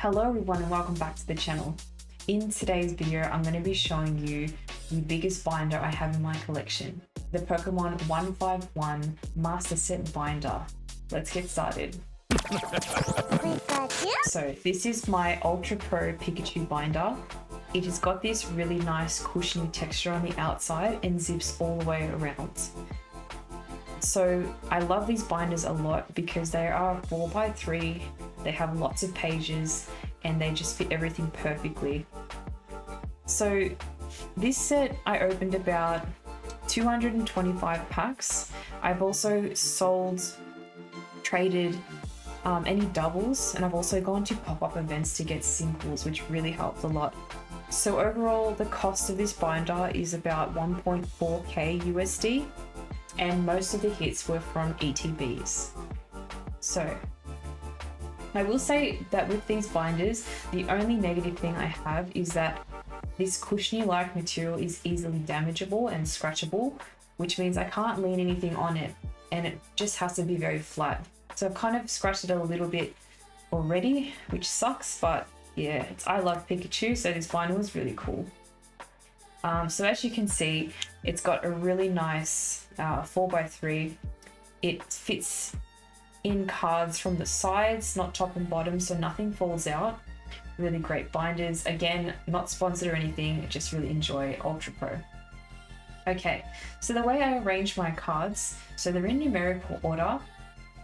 Hello everyone and welcome back to the channel. In today's video, I'm going to be showing you the biggest binder I have in my collection, the Pokemon 151 Master Set Binder. Let's get started. So this is my Ultra Pro Pikachu binder. It has got this really nice cushiony texture on the outside and zips all the way around. So I love these binders a lot because they are 4x3, they have lots of pages and they just fit everything perfectly. So this set I opened about 225 packs. I've also traded any doubles, and I've also gone to pop-up events to get singles, which really helped a lot. So overall the cost of this binder is about 1.4k USD. And most of the hits were from ETBs. So I will say that with these binders, the only negative thing I have is that this cushiony-like material is easily damageable and scratchable, which means I can't lean anything on it and it just has to be very flat. So I've kind of scratched it a little bit already, which sucks, but yeah, I love Pikachu, so this binder was really cool. So as you can see, it's got a really nice 4x3. It fits in cards from the sides, not top and bottom, so nothing falls out. Really great binders. Again, not sponsored or anything, just really enjoy Ultra Pro. Okay, so the way I arrange my cards, so they're in numerical order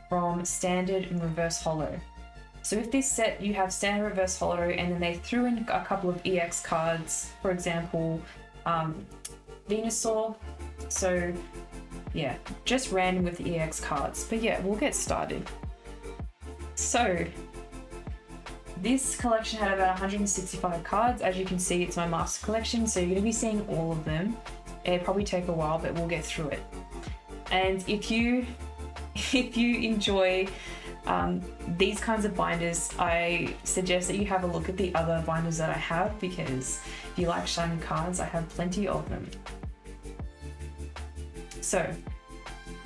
from standard and reverse holo. So with this set, you have standard, reverse holo, and then they threw in a couple of EX cards, for example, Venusaur. So yeah, just random with the EX cards. But yeah, we'll get started. So this collection had about 165 cards. As you can see, it's my master collection, so you're going to be seeing all of them. It'll probably take a while, but we'll get through it. And if you enjoy these kinds of binders, I suggest that you have a look at the other binders that I have, because if you like shiny cards, I have plenty of them. So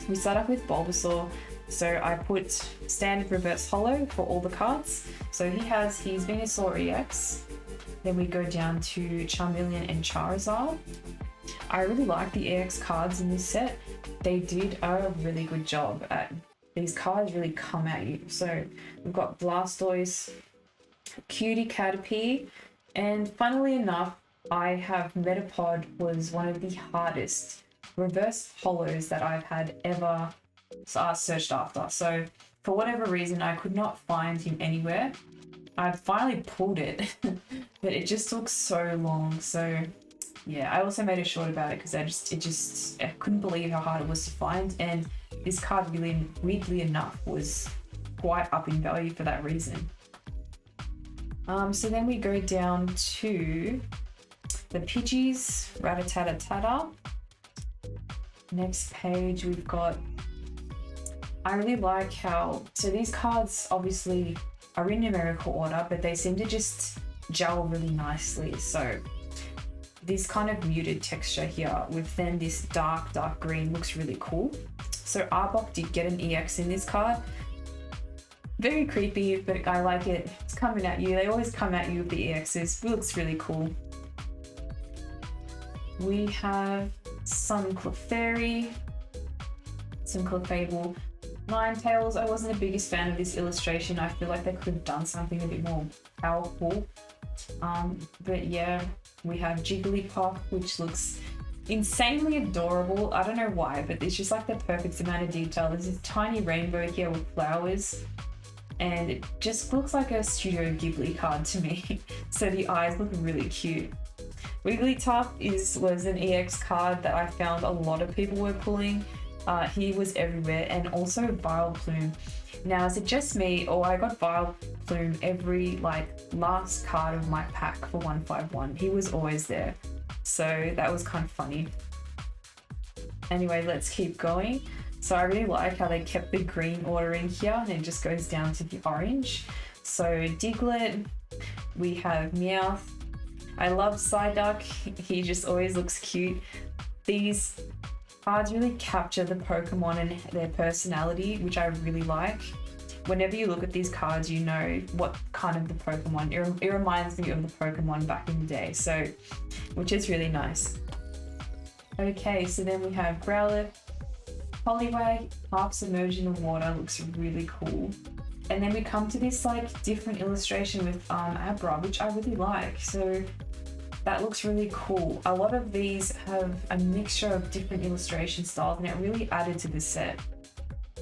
we start off with Bulbasaur. So I put standard reverse holo for all the cards. So he has his Venusaur EX. Then we go down to Charmeleon and Charizard. I really like the EX cards in this set. They did a really good job at these cards really come at you. So we've got Blastoise, Cutie Caterpie, and funnily enough, I have Metapod was one of the hardest reverse holos that I've had ever searched after. So for whatever reason, I could not find him anywhere. I finally pulled it, but it just took so long. So yeah, I also made a short about it because I couldn't believe how hard it was to find, and this card really, weirdly enough, was quite up in value for that reason. So then we go down to the Pidgeys, Rattata. Next page we've got, I really like how, so these cards obviously are in numerical order, but they seem to just gel really nicely. So this kind of muted texture here with then this dark green looks really cool. So Arbok did get an EX in this card. Very creepy, but I like it. It's coming at you. They always come at you with the EXs. It looks really cool. We have some Clefairy, some Clefable, Ninetales. I wasn't the biggest fan of this illustration. I feel like they could have done something a bit more powerful. But yeah, we have Jigglypuff, which looks insanely adorable. I don't know why, but it's just like the perfect amount of detail. There's this tiny rainbow here with flowers, and it just looks like a Studio Ghibli card to me. So the eyes look really cute. Wigglytuff was an EX card that I found a lot of people were pulling. He was everywhere, and also Vileplume. Now, is it just me, or I got Vileplume every last card of my pack for 151? He was always there, so that was kind of funny. Anyway, let's keep going. So I really like how they kept the green order in here, and it just goes down to the orange. So Diglett, we have Meowth. I love Psyduck, he just always looks cute. These cards really capture the Pokemon and their personality, which I really like. whenever you look at these cards, you know what kind of the Pokemon, it reminds me of the Pokemon back in the day, so, which is really nice. Okay, so then we have Growlithe, Poliwag, half submerged in the water, looks really cool. And then we come to this like different illustration with Abra, which I really like. So that looks really cool. A lot of these have a mixture of different illustration styles, and it really added to this set.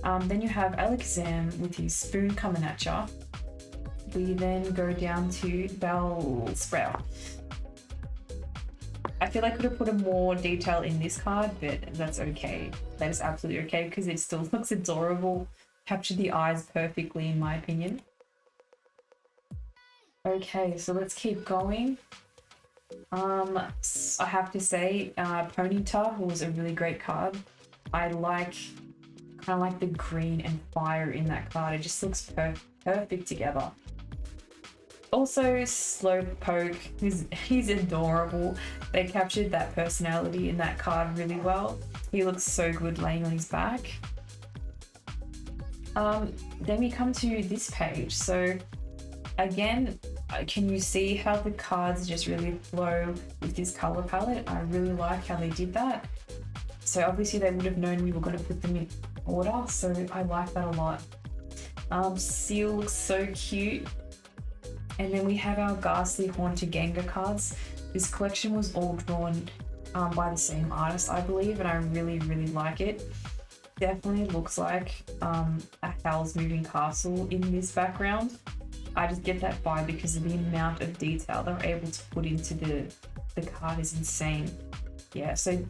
Then you have Alakazam with his spoon coming at ya. We then go down to Bellsprout. I feel I could have put a more detail in this card, but that's okay. That is absolutely okay because it still looks adorable. Captured the eyes perfectly in my opinion. Okay, so let's keep going. I have to say, Ponyta was a really great card. I like kind of like the green and fire in that card. It just looks perfect together. Also, Slowpoke, he's adorable. They captured that personality in that card really well. He looks so good laying on his back. Then we come to this page. So again, can you see how the cards just really flow with this color palette? I really like how they did that. So obviously they would have known we were going to put them in order, so I like that a lot. Seal looks so cute. And then we have our Ghastly Haunted Gengar cards. This collection was all drawn by the same artist, I believe, and I really, really like it. Definitely looks like a Howl's Moving Castle in this background. I just get that vibe because of the amount of detail they're able to put into the card is insane. Yeah, so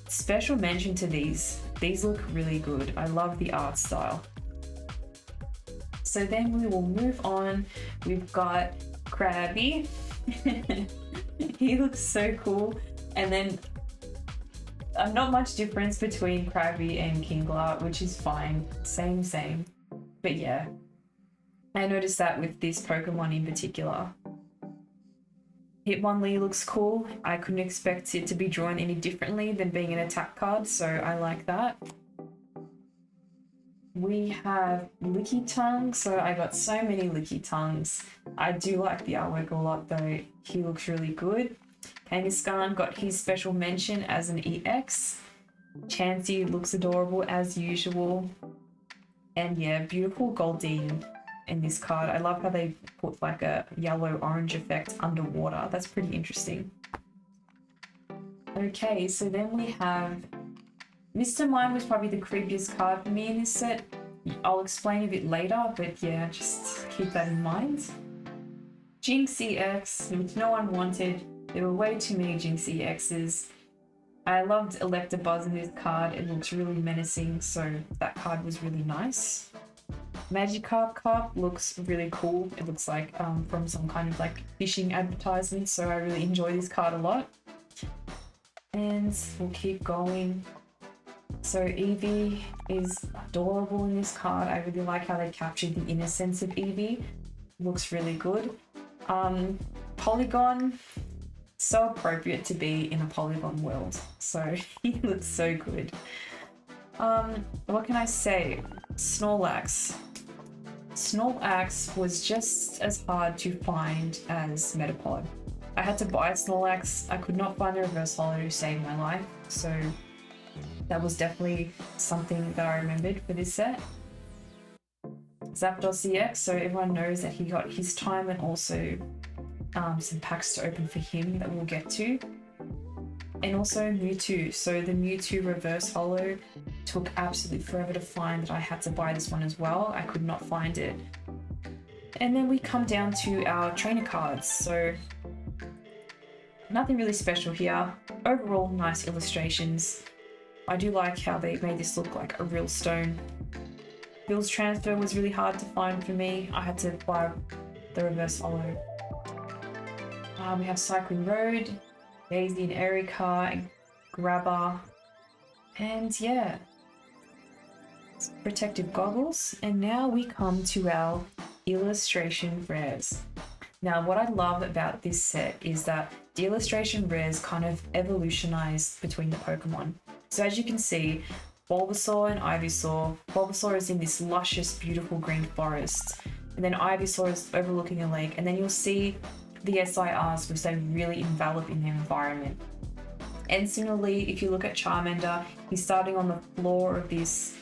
special mention to these. These look really good. I love the art style. So then we will move on. We've got Krabby. He looks so cool. And then not much difference between Krabby and Kingler, which is fine. Same. But yeah, I noticed that with this Pokemon in particular. Hitmonlee looks cool. I couldn't expect it to be drawn any differently than being an attack card, so I like that. We have Licky Tongue, so I got so many Licky Tongues. I do like the artwork a lot though, he looks really good. Kangaskhan got his special mention as an EX. Chansey looks adorable as usual. And yeah, beautiful Goldeen in this card. I love how they put like a yellow-orange effect underwater. That's pretty interesting. Okay, so then we have Mr. Mime was probably the creepiest card for me in this set. I'll explain a bit later, but yeah, just keep that in mind. Jinx EX, which no one wanted. There were way too many Jinx EXs. I loved Electabuzz in this card. It looks really menacing, so that card was really nice. Magikarp looks really cool. It looks like from some kind of like fishing advertisement, so I really enjoy this card a lot. And we'll keep going. So Eevee is adorable in this card. I really like how they captured the innocence of Eevee. Looks really good. Polygon, so appropriate to be in a Polygon world. So he looks so good. What can I say? Snorlax. Snorlax was just as hard to find as Metapod. I had to buy Snorlax. I could not find the reverse holo to save my life, so that was definitely something that I remembered for this set. Zapdos EX, so everyone knows that he got his time, and also some packs to open for him that we'll get to. And also Mewtwo, so the Mewtwo reverse holo took absolutely forever to find, that I had to buy this one as well. I could not find it. And then we come down to our trainer cards, so nothing really special here. Overall, nice illustrations. I do like how they made this look like a real stone. Bill's transfer was really hard to find for me. I had to buy the reverse holo. We have Cycling Road, Daisy and Erica, Grabber, and yeah, protective goggles. And now we come to our illustration rares. Now what I love about this set is that the illustration rares kind of evolutionized between the Pokemon. So as you can see, Bulbasaur and Ivysaur. Bulbasaur is in this luscious, beautiful green forest. And then Ivysaur is overlooking a lake. And then you'll see the SIRs, which they really envelop in their environment. And similarly, if you look at Charmander, he's starting on the floor of this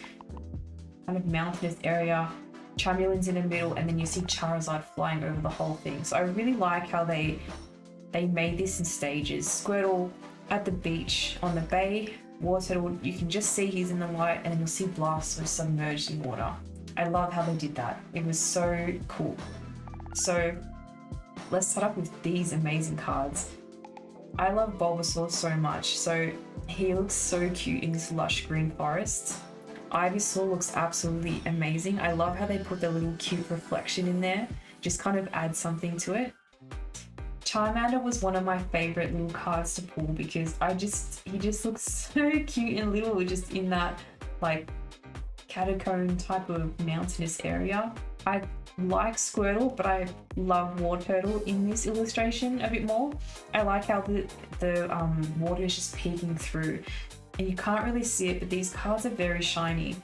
kind of mountainous area. Charmeleon's in the middle, and then you see Charizard flying over the whole thing. So I really like how they made this in stages. Squirtle at the beach on the bay. Wartortle, you can just see he's in the light, and then you'll see Blastoise submerged in water. I love how they did that. It was so cool. So let's start up with these amazing cards. I love Bulbasaur so much. So he looks so cute in this lush green forest. Ivysaur looks absolutely amazing. I love how they put the little cute reflection in there. Just kind of add something to it. Charmander was one of my favorite little cards to pull because he just looks so cute and little, just in that like catacomb type of mountainous area. I like Squirtle, but I love Wartortle in this illustration a bit more. I like how the water is just peeking through, and you can't really see it, but these cards are very shiny,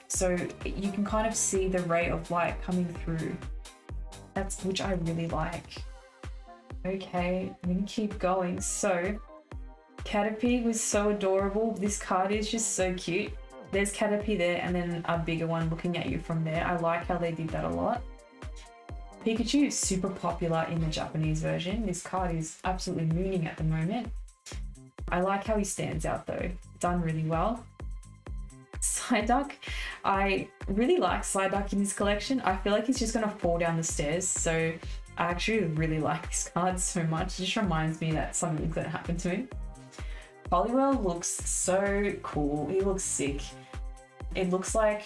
so you can kind of see the ray of light coming through. Which I really like. Okay, I'm gonna keep going. So Caterpie was so adorable. This card is just so cute. There's Caterpie there, and then a bigger one looking at you from there. I like how they did that a lot. Pikachu is super popular in the Japanese version. This card is absolutely mooning at the moment. I like how he stands out though. Done really well. Psyduck. I really like Psyduck in this collection. I feel like he's just gonna fall down the stairs, so I actually really like this card so much. It just reminds me that something's gonna happen to him. Poliwhirl looks so cool. He looks sick. It looks like,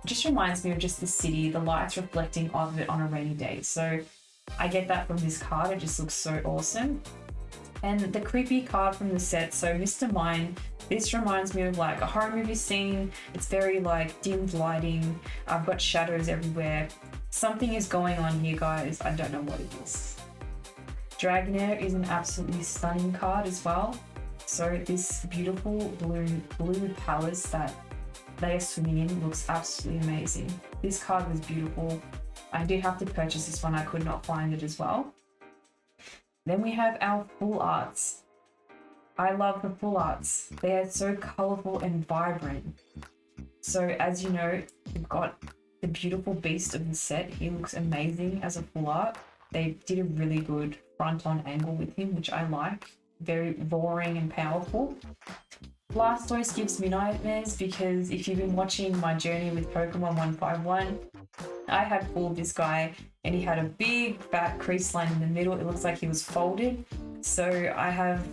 just reminds me of just the city, the lights reflecting off it on a rainy day. So I get that from this card. It just looks so awesome. And the creepy card from the set, so Mr. Mime, this reminds me of like a horror movie scene. It's very like dimmed lighting. I've got shadows everywhere. Something is going on here, guys. I don't know what it is. Dragonair is an absolutely stunning card as well. So this beautiful blue palace that they are swimming in looks absolutely amazing. This card was beautiful. I did have to purchase this one. I could not find it as well. Then we have our full arts. I love the full arts. They are so colorful and vibrant. So as you know, we've got the beautiful beast of the set. He looks amazing as a full art. They did a really good front-on angle with him, which I like. Very roaring and powerful. Blastoise gives me nightmares because if you've been watching my journey with Pokemon 151, I had pulled this guy and he had a big fat crease line in the middle. It looks like he was folded. So I have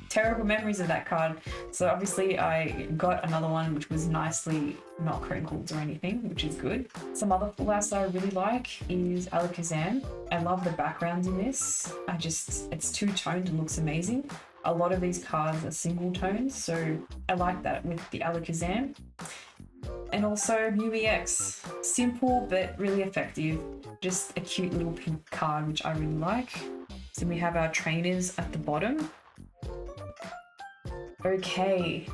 terrible memories of that card. So obviously I got another one which was nicely not crinkled or anything, which is good. Some other full arts that I really like is Alakazam. I love the background in this. It's two-toned and looks amazing. A lot of these cards are single tones, so I like that with the Alakazam. And also Mew EX. Simple but really effective. Just a cute little pink card which I really like. So we have our trainers at the bottom. Okay.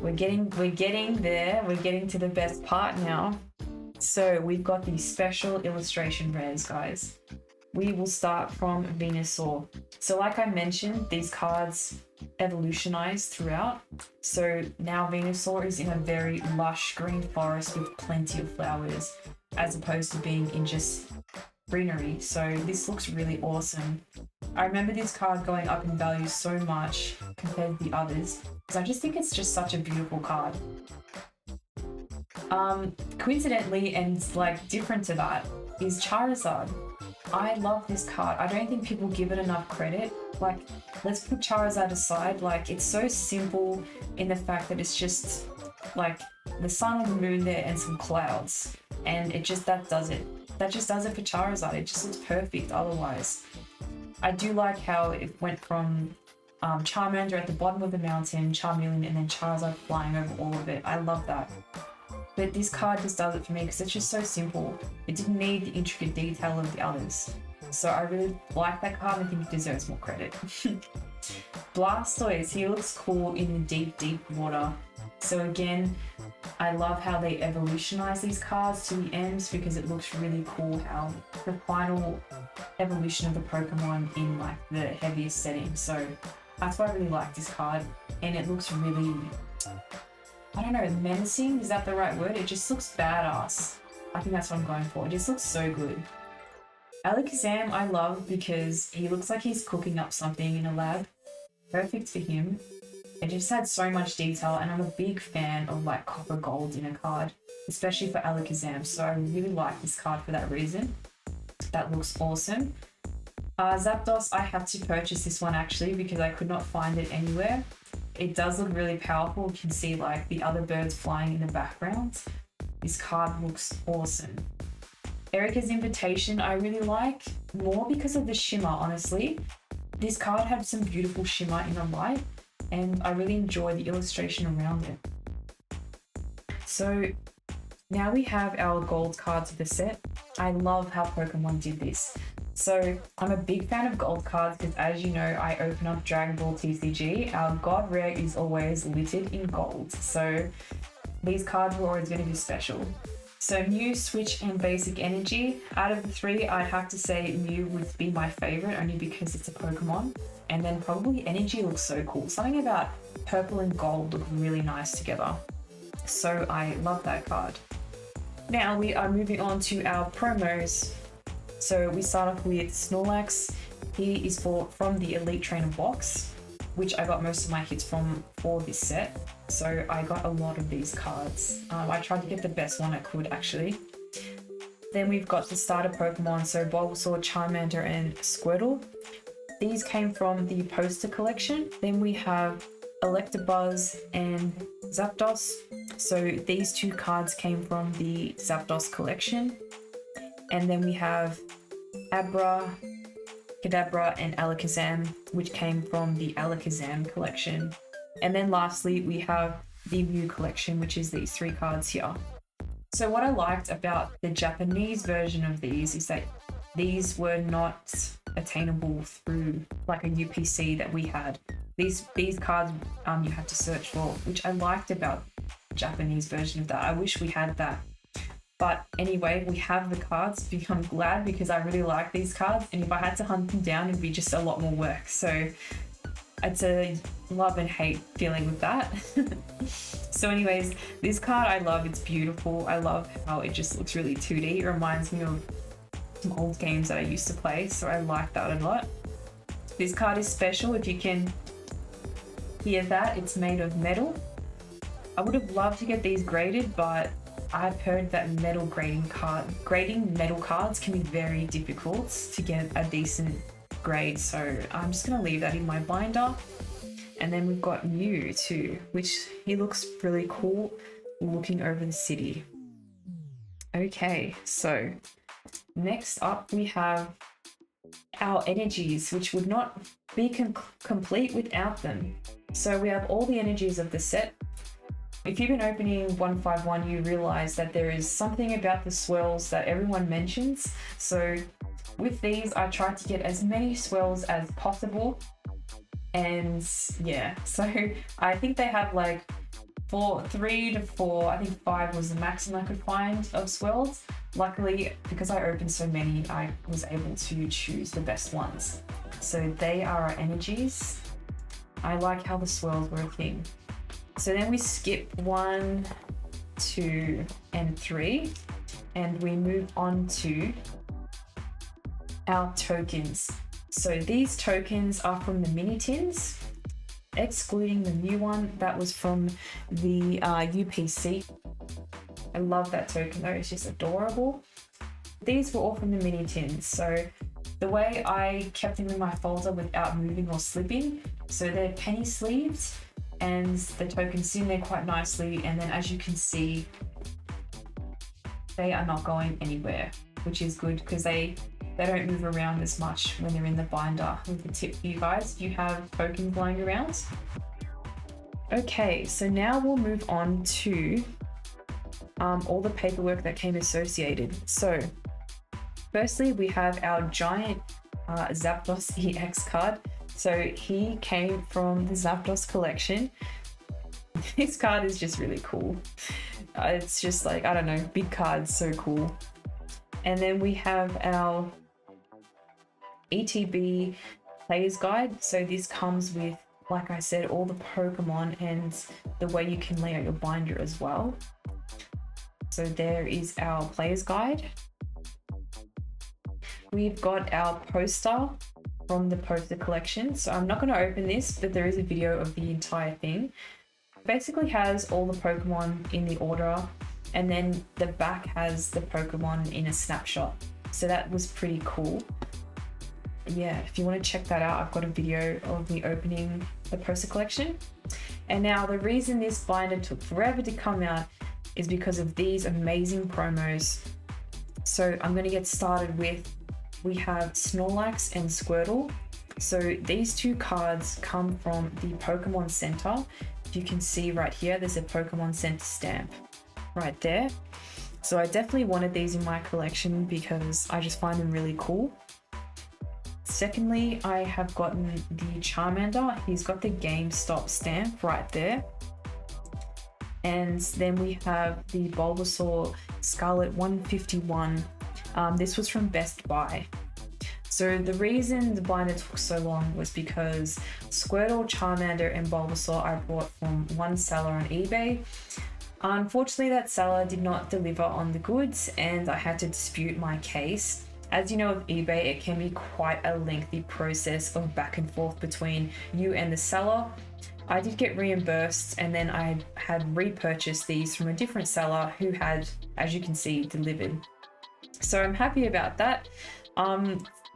We're getting there. We're getting to the best part now. So we've got the special illustration rares, guys. We will start from Venusaur. So like I mentioned, these cards evolutionized throughout. So now Venusaur is in a very lush green forest with plenty of flowers, as opposed to being in just greenery. So this looks really awesome. I remember this card going up in value so much compared to the others, because I just think it's just such a beautiful card. Coincidentally, and like different to that, is Charizard. I love this card. I don't think people give it enough credit. Like, let's put Charizard aside. Like, it's so simple in the fact that it's just like the sun or the moon there and some clouds, and it just that does it. That just does it for Charizard. It just looks perfect otherwise. I do like how it went from Charmander at the bottom of the mountain, Charmeleon, and then Charizard flying over all of it. I love that. But this card just does it for me because it's just so simple. It didn't need the intricate detail of the others. So I really like that card and I think it deserves more credit. Blastoise, he looks cool in the deep water. So again, I love how they evolutionize these cards to the ends because it looks really cool how the final evolution of the Pokemon in like the heaviest setting. So that's why I really like this card, and it looks really, I don't know, menacing, is that the right word? It just looks badass. I think that's what I'm going for. It just looks so good. Alakazam I love because he looks like he's cooking up something in a lab. Perfect for him. It just had so much detail, and I'm a big fan of like copper gold in a card, especially for Alakazam, so I really like this card for that reason. That looks awesome. Zapdos, I had to purchase this one actually because I could not find it anywhere. It does look really powerful. You can see like the other birds flying in the background. This card looks awesome. Erica's Invitation I really like, more because of the shimmer, honestly. This card had some beautiful shimmer in the light, and I really enjoy the illustration around it. So now we have our gold cards of the set. I love how Pokemon did this. So I'm a big fan of gold cards because, as you know, I open up Dragon Ball TCG. Our God Rare is always littered in gold. So these cards were always going to be special. So Mew, Switch, and Basic Energy. Out of the three, I'd have to say Mew would be my favorite only because it's a Pokemon. And then probably Energy looks so cool. Something about purple and gold look really nice together. So I love that card. Now we are moving on to our promos. So we start off with Snorlax. He is from the Elite Trainer box, which I got most of my hits from for this set. So I got a lot of these cards. I tried to get the best one I could actually. Then we've got the starter Pokemon, so Bulbasaur, Charmander, and Squirtle. These came from the poster collection. Then we have Electabuzz and Zapdos. So these two cards came from the Zapdos collection. And then we have Abra, Kadabra, and Alakazam, which came from the Alakazam collection. And then lastly, we have the Mew collection, which is these three cards here. So what I liked about the Japanese version of these is that these were not attainable through like a UPC that we had. These cards you had to search for, which I liked about the Japanese version of that. I wish we had that. But anyway, we have the cards. I'm glad because I really like these cards, and if I had to hunt them down, it'd be just a lot more work. So it's a love and hate feeling with that. So anyways, this card I love. It's beautiful. I love how it just looks really 2D. It reminds me of some old games that I used to play, so I like that a lot. This card is special. If you can hear that, it's made of metal. I would have loved to get these graded, but I've heard that grading metal cards can be very difficult to get a decent grade, so I'm just gonna leave that in my binder. And then we've got Mew too, which he looks really cool looking over the city. Okay, so next up we have our energies, which would not be complete without them. So we have all the energies of the set. If you've been opening 151, you realize that there is something about the swirls that everyone mentions. So with these, I tried to get as many swirls as possible. And yeah, so I think they have like 3 to 4, I think 5 was the maximum I could find of swirls. Luckily, because I opened so many, I was able to choose the best ones. So they are our energies. I like how the swirls were a thing. So then we skip 1, 2, and 3, and we move on to our tokens. So these tokens are from the mini tins, excluding the new one that was from the UPC. I love that token though, it's just adorable. These were all from the mini tins. So the way I kept them in my folder without moving or slipping, so they're penny sleeved, and the tokens sit in there quite nicely, and then as you can see, they are not going anywhere, which is good because they don't move around as much when they're in the binder. With the tip for you guys, if you have tokens lying around. Okay, so now we'll move on to all the paperwork that came associated. So firstly, we have our giant Zapdos EX card. So he came from the Zapdos collection. This card is just really cool. It's just like, I don't know, big cards, so cool. And then we have our ETB Player's Guide. So this comes with, like I said, all the Pokemon and the way you can lay out your binder as well. So there is our Player's Guide. We've got our poster from the poster collection. So I'm not going to open this, but there is a video of the entire thing. It basically has all the Pokemon in the order, and then the back has the Pokemon in a snapshot. So that was pretty cool. Yeah, if you want to check that out, I've got a video of me opening the poster collection. And now the reason this binder took forever to come out is because of these amazing promos. So I'm going to get started with, we have Snorlax and Squirtle. So these two cards come from the Pokemon Center. If you can see right here, there's a Pokemon Center stamp right there. So I definitely wanted these in my collection because I just find them really cool. Secondly, I have gotten the Charmander. He's got the GameStop stamp right there. And then we have the Bulbasaur Scarlet 151. This was from Best Buy. So the reason the binder took so long was because Squirtle, Charmander, and Bulbasaur I bought from one seller on eBay. Unfortunately, that seller did not deliver on the goods and I had to dispute my case. As you know, with eBay, it can be quite a lengthy process of back and forth between you and the seller. I did get reimbursed, and then I had repurchased these from a different seller who had, as you can see, delivered. So I'm happy about that.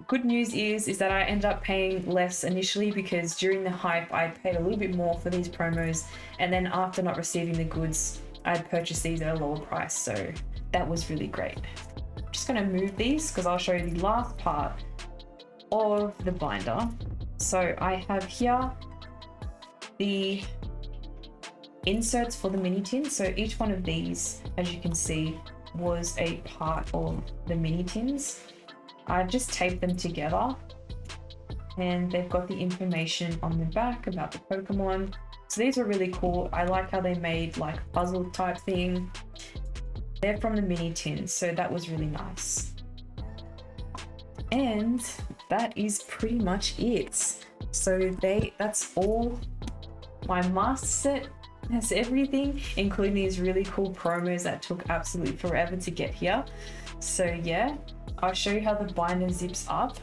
Good news is that I ended up paying less initially because during the hype, I paid a little bit more for these promos, and then after not receiving the goods, I'd purchased these at a lower price. So that was really great. I'm just going to move these because I'll show you the last part of the binder. So I have here the inserts for the mini tins. So each one of these, as you can see, was a part of the mini tins. I've just taped them together and they've got the information on the back about the Pokemon. So these are really cool. I like how they made like a puzzle type thing. They're from the mini tins, so that was really nice. And that is pretty much it. So that's all. My master set has everything, including these really cool promos that took absolutely forever to get here. So yeah, I'll show you how the binder zips up.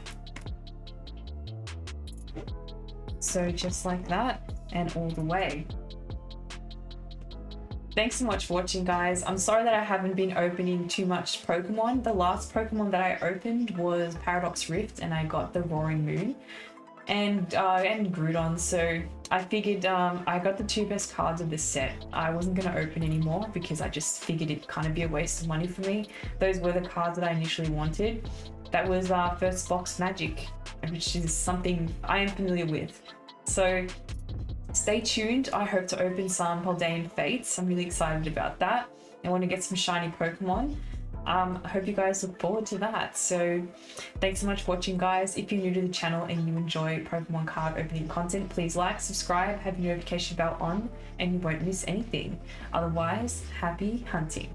So just like that and all the way. Thanks so much for watching, guys. I'm sorry that I haven't been opening too much Pokemon. The last Pokemon that I opened was Paradox Rift and I got the Roaring Moon and Groudon. So I figured I got the two best cards of this set. I wasn't going to open anymore because I just figured it'd kind of be a waste of money for me. Those were the cards that I initially wanted. That was First Box Magic, which is something I am familiar with. So stay tuned. I hope to open some Paldean Fates. I'm really excited about that. I want to get some shiny Pokemon. I hope you guys look forward to that. So thanks so much for watching, guys. If you're new to the channel and you enjoy Pokemon card opening content, please like, subscribe, have your notification bell on, and you won't miss anything. Otherwise, happy hunting.